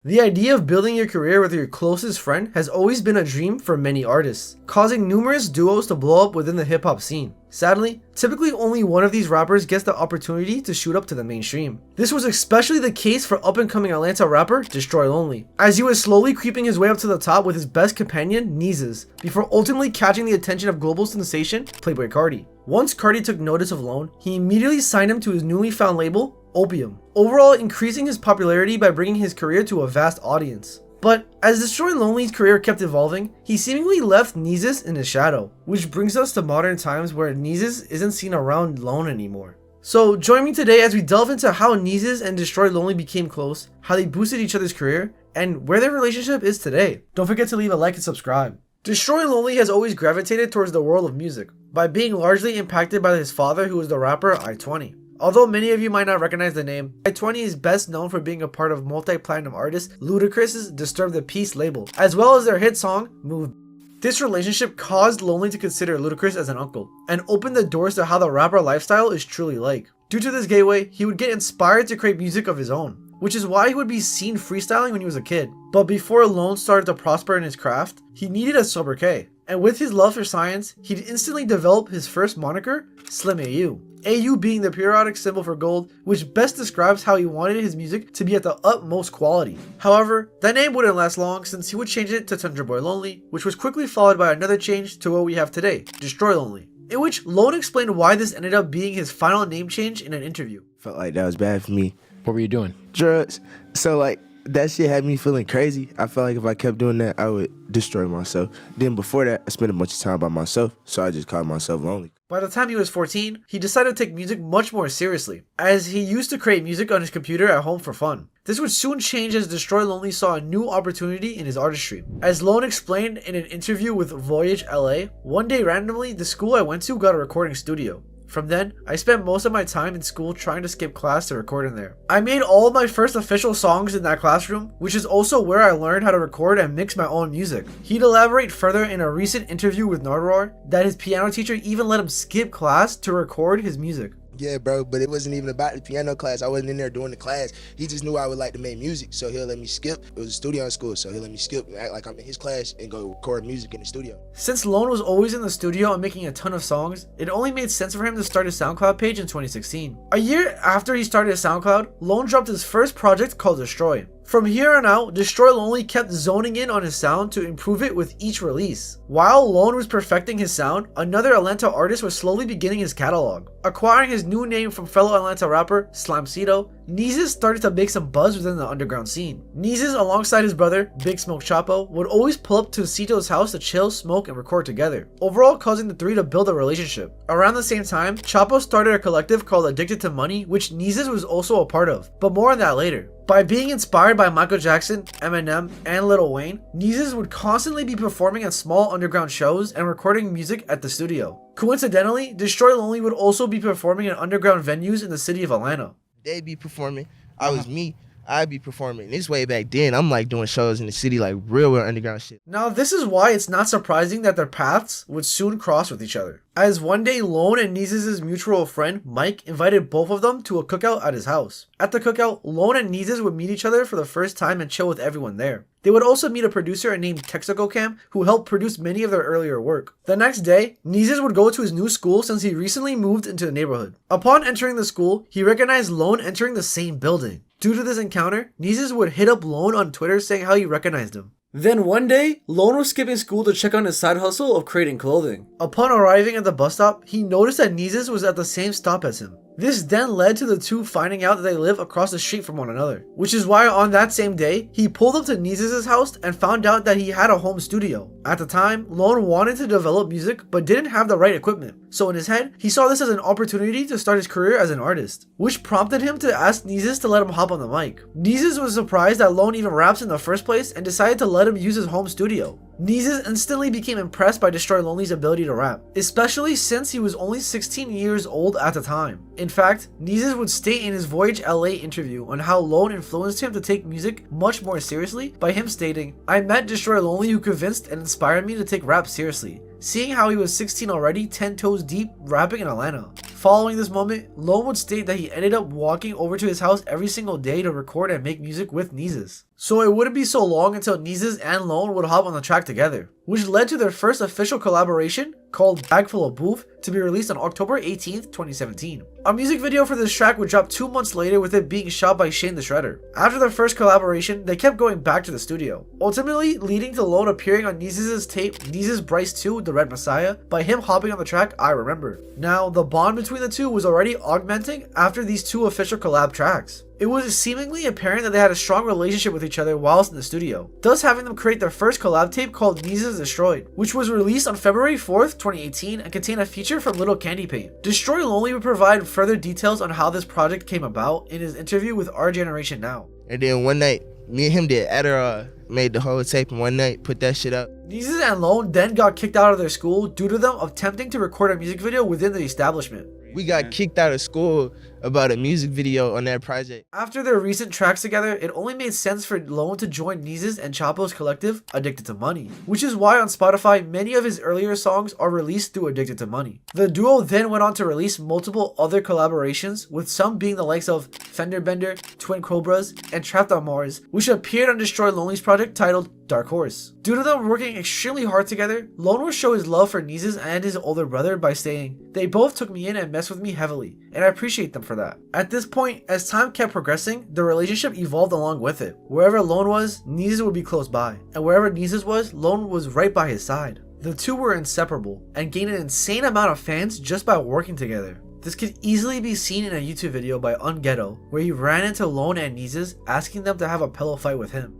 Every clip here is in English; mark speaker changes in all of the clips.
Speaker 1: The idea of building your career with your closest friend has always been a dream for many artists, causing numerous duos to blow up within the hip-hop scene. Sadly, typically only one of these rappers gets the opportunity to shoot up to the mainstream. This was especially the case for up-and-coming Atlanta rapper Destroy Lonely, as he was slowly creeping his way up to the top with his best companion, Nezzus, before ultimately catching the attention of global sensation Playboi Carti. Once Carti took notice of Lone, he immediately signed him to his newly found label, Opium, overall increasing his popularity by bringing his career to a vast audience. But as Destroy Lonely's career kept evolving, he seemingly left Nezzus in his shadow, which brings us to modern times where Nezzus isn't seen around Lone anymore. So join me today as we delve into how Nezzus and Destroy Lonely became close, how they boosted each other's career, and where their relationship is today. Don't forget to leave a like and subscribe. Destroy Lonely has always gravitated towards the world of music, by being largely impacted by his father, who was the rapper I-20. Although many of you might not recognize the name, I-20 is best known for being a part of multi-platinum artist Ludacris's Disturb the Peace label, as well as their hit song, Move. This relationship caused Lonely to consider Ludacris as an uncle, and opened the doors to how the rapper lifestyle is truly like. Due to this gateway, he would get inspired to create music of his own, which is why he would be seen freestyling when he was a kid. But before Lone started to prosper in his craft, he needed a sobriquet. And with his love for science, he'd instantly develop his first moniker, Slim AU. AU being the periodic symbol for gold, which best describes how he wanted his music to be at the utmost quality. However, that name wouldn't last long, since he would change it to Tundra Boy Lonely, which was quickly followed by another change to what we have today, Destroy Lonely, in which Lone explained why this ended up being his final name change in an interview.
Speaker 2: Felt like that was bad for me.
Speaker 3: What were you doing?
Speaker 2: Drugs. So like that shit had me feeling crazy. I felt like if I kept doing that, I would destroy myself. Then before that, I spent a bunch of time by myself, so I just called myself lonely.
Speaker 1: By the time he was 14, he decided to take music much more seriously, as he used to create music on his computer at home for fun. This would soon change as Destroy Lonely saw a new opportunity in his artistry. As Lone explained in an interview with Voyage LA, one day randomly, the school I went to got a recording studio. From then, I spent most of my time in school trying to skip class to record in there. I made all of my first official songs in that classroom, which is also where I learned how to record and mix my own music. He'd elaborate further in a recent interview with Nardwar that his piano teacher even let him skip class to record his music.
Speaker 4: Yeah, bro, but it wasn't even about the piano class. I wasn't in there doing the class. He just knew I would like to make music, so he'll let me skip. It was a studio in school, so he'll let me skip and act like I'm in his class and go record music in the studio.
Speaker 1: Since Lone was always in the studio and making a ton of songs, it only made sense for him to start his SoundCloud page in 2016. A year after he started his SoundCloud, Lone dropped his first project called Destroy. From here on out, Destroy Lonely kept zoning in on his sound to improve it with each release. While Lone was perfecting his sound, another Atlanta artist was slowly beginning his catalog. Acquiring his new name from fellow Atlanta rapper Slamcito, Nezzus started to make some buzz within the underground scene. Nezzus, alongside his brother, Big Smoke Chapo, would always pull up to Cito's house to chill, smoke, and record together, overall causing the three to build a relationship. Around the same time, Chapo started a collective called Addicted to Money, which Nezzus was also a part of, but more on that later. By being inspired by Michael Jackson, Eminem, and Lil Wayne, Nezzus would constantly be performing at small underground shows and recording music at the studio. Coincidentally, Destroy Lonely would also be performing in underground venues in the city of Atlanta.
Speaker 4: They'd be performing. I'd be performing. This way back then, I'm like doing shows in the city, like real underground shit.
Speaker 1: Now, this is why it's not surprising that their paths would soon cross with each other, as one day Lone and Nezzus' mutual friend Mike invited both of them to a cookout at his house. At the cookout, Lone and Nezzus would meet each other for the first time and chill with everyone there. They would also meet a producer named Texaco Cam, who helped produce many of their earlier work. The next day, Nezzus would go to his new school since he recently moved into the neighborhood. Upon entering the school, he recognized Lone entering the same building. Due to this encounter, Nezzus would hit up Lone on Twitter saying how he recognized him. Then one day, Lone was skipping school to check on his side hustle of creating clothing. Upon arriving at the bus stop, he noticed that Nezzus was at the same stop as him. This then led to the two finding out that they live across the street from one another, which is why on that same day, he pulled up to Nezzus' house and found out that he had a home studio. At the time, Lone wanted to develop music but didn't have the right equipment, so in his head, he saw this as an opportunity to start his career as an artist, which prompted him to ask Nezzus to let him hop on the mic. Nezzus was surprised that Lone even raps in the first place and decided to let him use his home studio. Nezzus instantly became impressed by Destroy Lonely's ability to rap, especially since he was only 16 years old at the time. In fact, Nezzus would state in his Voyage LA interview on how Lone influenced him to take music much more seriously by him stating, "I met Destroy Lonely who convinced and inspired me to take rap seriously, seeing how he was 16 already 10 toes deep rapping in Atlanta." Following this moment, Lone would state that he ended up walking over to his house every single day to record and make music with Nezzus. So it wouldn't be so long until Nezzus and Lone would hop on the track together, which led to their first official collaboration called Bag Full of Boof to be released on October 18th, 2017. A music video for this track would drop 2 months later with it being shot by Shane the Shredder. After their first collaboration, they kept going back to the studio, ultimately leading to Lone appearing on Nezzus' tape Nezzus Bryce 2 The Red Messiah by him hopping on the track I Remember. Now, the bond between the two was already augmenting after these 2 official collab tracks. It was seemingly apparent that they had a strong relationship with each other whilst in the studio, thus having them create their first collab tape called Nezzus Destroyed, which was released on February 4th, 2018 and contained a feature from Little Candy Paint. Destroy Lonely would provide further details on how this project came about in his interview with Our Generation Now.
Speaker 4: And then one night, me and him did Adderall, made the whole tape in one night, put that shit up.
Speaker 1: Nezzus and Lone then got kicked out of their school due to them attempting to record a music video within the establishment.
Speaker 4: We got kicked out of school about a music video on that project.
Speaker 1: After their recent tracks together, it only made sense for Lone to join Nezzus and Chapo's collective, Addicted to Money, which is why on Spotify, many of his earlier songs are released through Addicted to Money. The duo then went on to release multiple other collaborations, with some being the likes of Fender Bender, Twin Cobras, and Trapped on Mars, which appeared on Destroy Lonely's project titled Dark Horse. Due to them working extremely hard together, Lone would show his love for Nezzus and his older brother by saying, "They both took me in and messed with me heavily, and I appreciate them for that." At this point, as time kept progressing, the relationship evolved along with it. Wherever Lone was, Nezzus would be close by, and wherever Nezzus was, Lone was right by his side. The two were inseparable, and gained an insane amount of fans just by working together. This could easily be seen in a YouTube video by Unghetto, where he ran into Lone and Nezzus, asking them to have a pillow fight with him.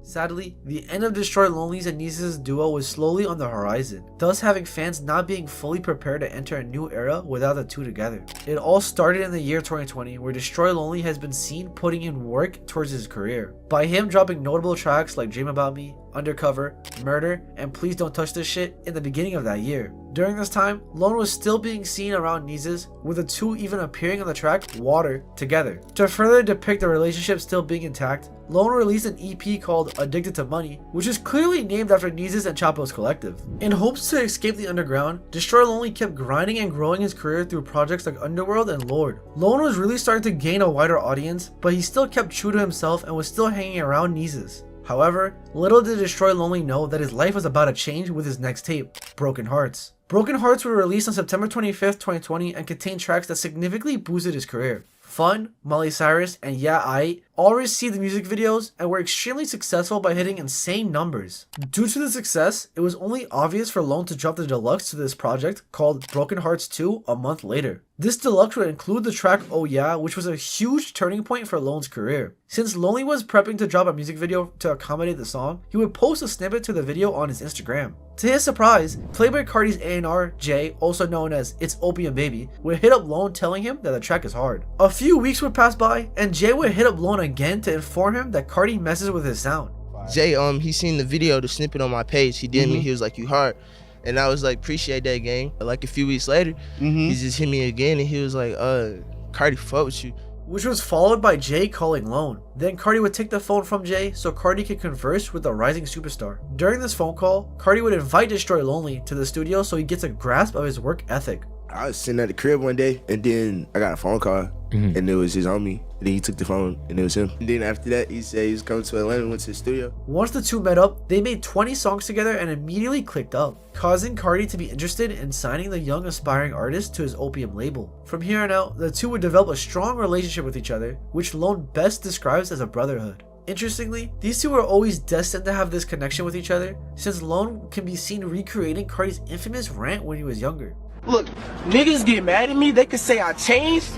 Speaker 1: Sadly, the end of Destroy Lonely's and Nezzus' duo was slowly on the horizon, thus having fans not being fully prepared to enter a new era without the two together. It all started in the year 2020, where Destroy Lonely has been seen putting in work towards his career, by him dropping notable tracks like Dream About Me, Undercover, Murder, and Please Don't Touch This Shit in the beginning of that year. During this time, Lone was still being seen around Nezzus, with the two even appearing on the track Water together. To further depict the relationship still being intact, Lone released an EP called Addicted to Money, which is clearly named after Nezzus and Chapo's collective. In hopes to escape the underground, Destroy Lonely kept grinding and growing his career through projects like Underworld and Lord. Lone was really starting to gain a wider audience, but he still kept true to himself and was still hanging around Nezzus. However, little did Destroy Lonely know that his life was about to change with his next tape, Broken Hearts. Broken Hearts were released on September 25th, 2020 and contained tracks that significantly boosted his career. Fun, Miley Cyrus, and Yeah I all received music videos and were extremely successful by hitting insane numbers. Due to the success, it was only obvious for Lone to drop the deluxe to this project called Broken Hearts 2 a month later. This deluxe would include the track Oh Yeah, which was a huge turning point for Lone's career. Since Lonely was prepping to drop a music video to accommodate the song, he would post a snippet to the video on his Instagram. To his surprise, Playboi A&R, Jay, also known as It's Opium Baby, would hit up Lone telling him that the track is hard. A few weeks would pass by, and Jay would hit up Lone again to inform him that Carti messes with his sound.
Speaker 4: Jay, he seen the video, the snippet on my page. He did me. He was like, "You hard," and I was like, "Appreciate that, gang." Like a few weeks later, he just hit me again, and he was like, "Carti, fuck with you."
Speaker 1: Which was followed by Jay calling Lone. Then Carti would take the phone from Jay so Carti could converse with the rising superstar. During this phone call, Carti would invite Destroy Lonely to the studio so he gets a grasp of his work ethic.
Speaker 2: I was sitting at the crib one day, and then I got a phone call, and it was his homie. And then he took the phone, and it was him. And then after that, he said he was coming to Atlanta and went to the studio.
Speaker 1: Once the two met up, they made 20 songs together and immediately clicked up, causing Carti to be interested in signing the young aspiring artist to his Opium label. From here on out, the two would develop a strong relationship with each other, which Lone best describes as a brotherhood. Interestingly, these two were always destined to have this connection with each other, since Lone can be seen recreating Carti's infamous rant when he was younger.
Speaker 3: Look, niggas get mad at me, they could say I changed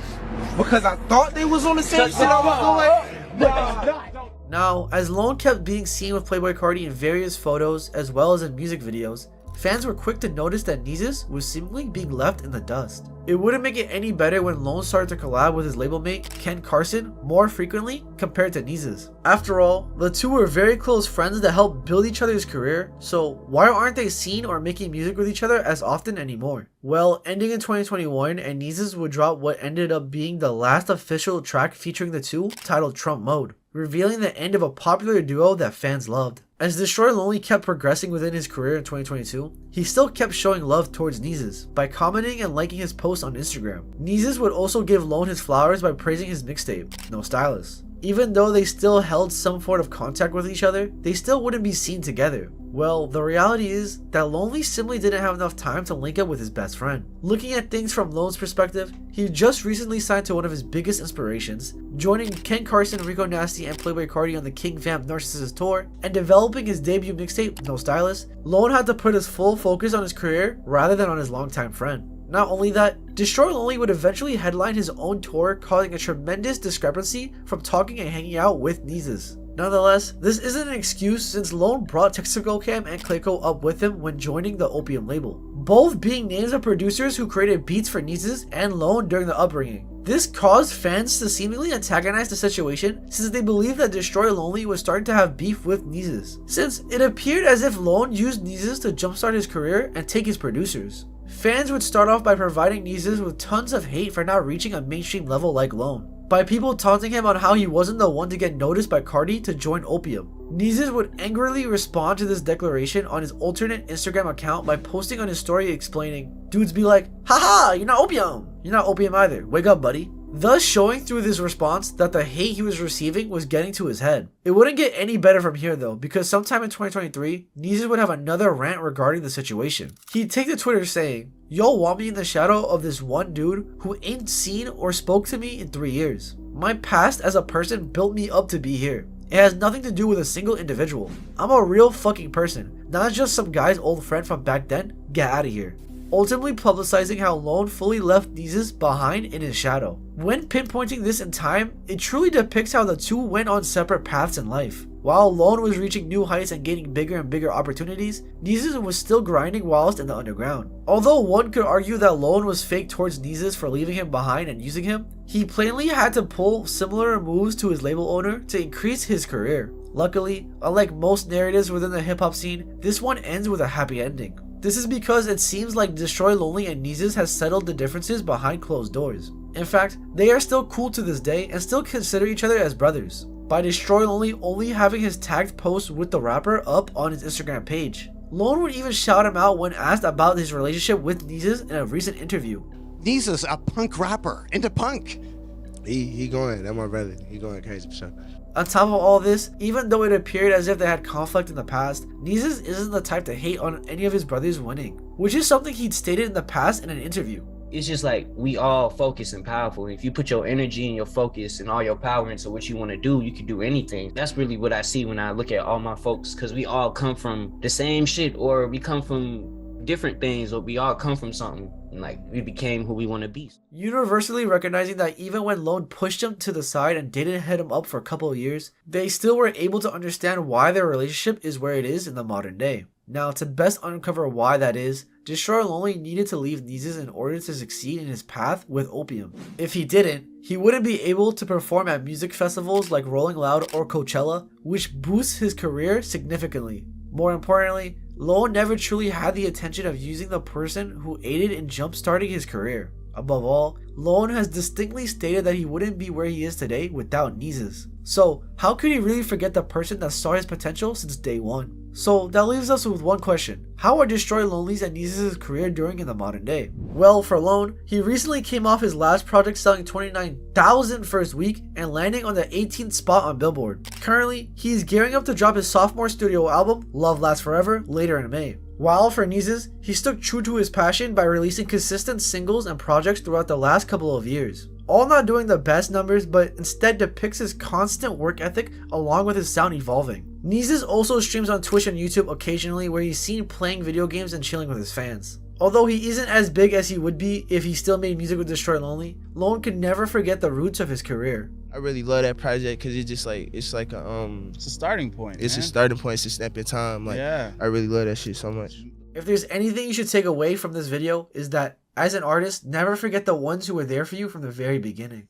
Speaker 3: because I thought they was on the same shit I was doing, but they not.
Speaker 1: Now, as Lone kept being seen with Playboi Carti in various photos as well as in music videos, fans were quick to notice that Nezzus was seemingly being left in the dust. It wouldn't make it any better when Lone started to collab with his label mate, Ken Carson, more frequently compared to Nezzus. After all, the two were very close friends that helped build each other's career, so why aren't they seen or making music with each other as often anymore? Well, ending in 2021, and Nezzus would drop what ended up being the last official track featuring the two, titled Trump Mode. revealing the end of a popular duo that fans loved. As Destroy Lonely kept progressing within his career in 2022, he still kept showing love towards Nezzus by commenting and liking his posts on Instagram. Nezzus would also give Lone his flowers by praising his mixtape, No Stylist. Even though they still held some sort of contact with each other, they still wouldn't be seen together. Well, the reality is that Lonely simply didn't have enough time to link up with his best friend. Looking at things from Lone's perspective, he just recently signed to one of his biggest inspirations, joining Ken Carson, Rico Nasty, and Playboi Carti on the King Vamp Narcissist tour, and developing his debut mixtape, No Stylist. Lone had to put his full focus on his career rather than on his longtime friend. Not only that, Destroy Lonely would eventually headline his own tour, causing a tremendous discrepancy from talking and hanging out with Nezzus. Nonetheless, this isn't an excuse since Lone brought Texaco Cam and Clayco up with him when joining the Opium label, both being names of producers who created beats for Nezzus and Lone during the upbringing. This caused fans to seemingly antagonize the situation since they believed that Destroy Lonely was starting to have beef with Nezzus, since it appeared as if Lone used Nezzus to jumpstart his career and take his producers. Fans would start off by providing Nezzus with tons of hate for not reaching a mainstream level like Lone, by people taunting him on how he wasn't the one to get noticed by Carti to join Opium. Nezzus would angrily respond to this declaration on his alternate Instagram account by posting on his story explaining, "Dudes be like, haha, you're not Opium! You're not Opium either, wake up buddy." Thus showing through this response that the hate he was receiving was getting to his head. It wouldn't get any better from here though, because sometime in 2023, Nezzus would have another rant regarding the situation. He'd take to Twitter saying, "Y'all want me in the shadow of this one dude who ain't seen or spoke to me in 3 years. My past as a person built me up to be here. It has nothing to do with a single individual. I'm a real fucking person, not just some guy's old friend from back then. Get out of here." Ultimately publicizing how Lone fully left Nezzus behind in his shadow. When pinpointing this in time, it truly depicts how the two went on separate paths in life. While Lone was reaching new heights and gaining bigger and bigger opportunities, Nezzus was still grinding whilst in the underground. Although one could argue that Lone was fake towards Nezzus for leaving him behind and using him, he plainly had to pull similar moves to his label owner to increase his career. Luckily, unlike most narratives within the hip hop scene, this one ends with a happy ending. This is because it seems like Destroy Lonely and Nezzus has settled the differences behind closed doors. In fact, they are still cool to this day and still consider each other as brothers, by Destroy Lonely only having his tagged post with the rapper up on his Instagram page. Lone would even shout him out when asked about his relationship with Nezzus in a recent interview.
Speaker 5: Nezzus, a punk rapper, into punk.
Speaker 4: He going, that's my brother. He going crazy for sure.
Speaker 1: On top of all this, even though it appeared as if they had conflict in the past, Nezzus isn't the type to hate on any of his brothers winning, which is something he'd stated in the past in an interview.
Speaker 6: It's just like we all focused and powerful. If you put your energy and your focus and all your power into what you want to do, you can do anything. That's really what I see when I look at all my folks, because we all come from the same shit, or we come from different things, or we all come from something, and like we became who we want to be.
Speaker 1: Universally recognizing that even when Lone pushed him to the side and didn't hit him up for a couple of years, they still were able to understand why their relationship is where it is in the modern day. Now, to best uncover why that is, Destroy Lonely needed to leave Nezzus in order to succeed in his path with Opium. If he didn't, he wouldn't be able to perform at music festivals like Rolling Loud or Coachella, which boosts his career significantly. More importantly, Lone never truly had the intention of using the person who aided in jump-starting his career. Above all, Lone has distinctly stated that he wouldn't be where he is today without Nezzus. So, how could he really forget the person that saw his potential since day one? So that leaves us with one question. How are Destroy Lonely's and Nezzus' career doing in the modern day? Well, for Lone, he recently came off his last project selling 29,000 first week and landing on the 18th spot on Billboard. Currently, he is gearing up to drop his sophomore studio album, Love Lasts Forever, later in May. While for Nezzus, he stuck true to his passion by releasing consistent singles and projects throughout the last couple of years. All not doing the best numbers, but instead depicts his constant work ethic along with his sound evolving. Nezzus also streams on Twitch and YouTube occasionally, where he's seen playing video games and chilling with his fans. Although he isn't as big as he would be if he still made music with Destroy Lonely, Lone could never forget the roots of his career.
Speaker 2: I really love that project because it's just like it's like
Speaker 7: it's a starting point.
Speaker 2: It's
Speaker 7: man.
Speaker 2: a starting point. It's a step in time. Like
Speaker 7: yeah.
Speaker 2: I really love that shit so much.
Speaker 1: If there's anything you should take away from this video, is that as an artist, never forget the ones who were there for you from the very beginning.